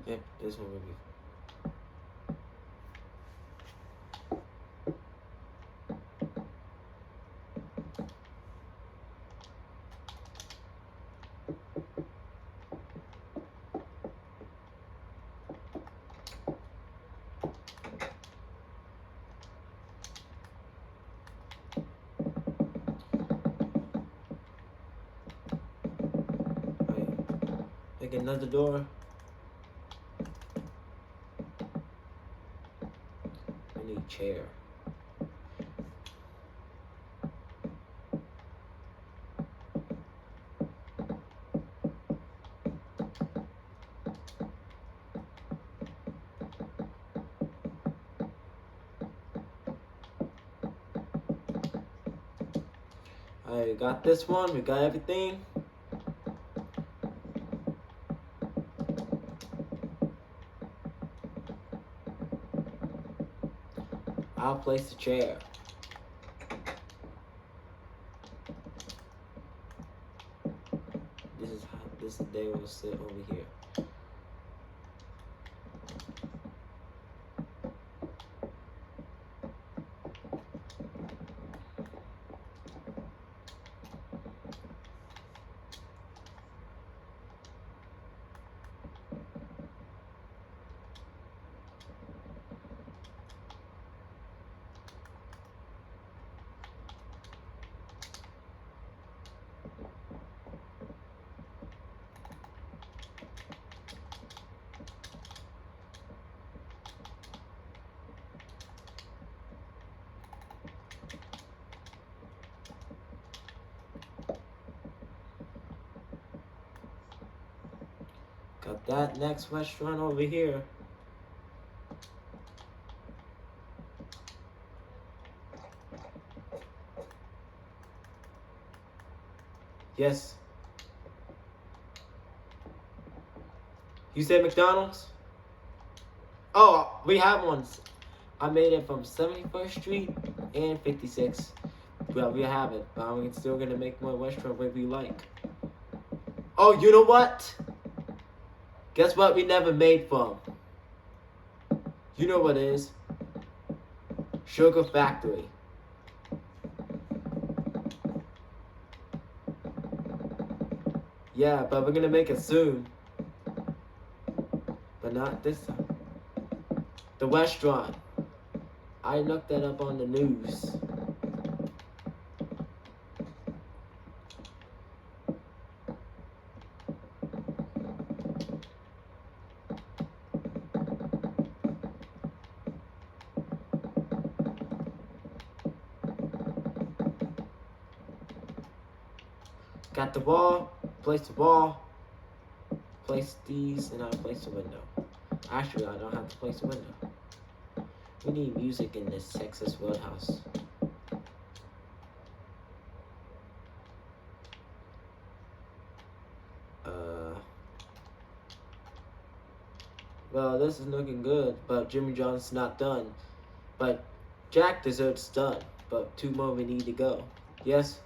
Yep, this one will be. Like another door. I need chair. Alright, we got this one. We got everything. I'll place the chair. This is how this day will sit over here. Got that next restaurant over here. Yes. You said McDonald's? Oh, we have one. I made it from 71st Street and 56. Well, we have it, but I'm still gonna make my restaurant wherever you like. Oh, you know what? Guess what we never made from? You know what it is? Sugar Factory. Yeah, but we're gonna make it soon. But not this time. The restaurant. I looked that up on the news. Got the wall, place the wall, place these, and I'll place the window. Actually, I don't have to place the window. We need music in this Texas Roadhouse. Well, this is looking good, but Jimmy John's not done. But Jack Dessert's done, but 2 more we need to go. Yes?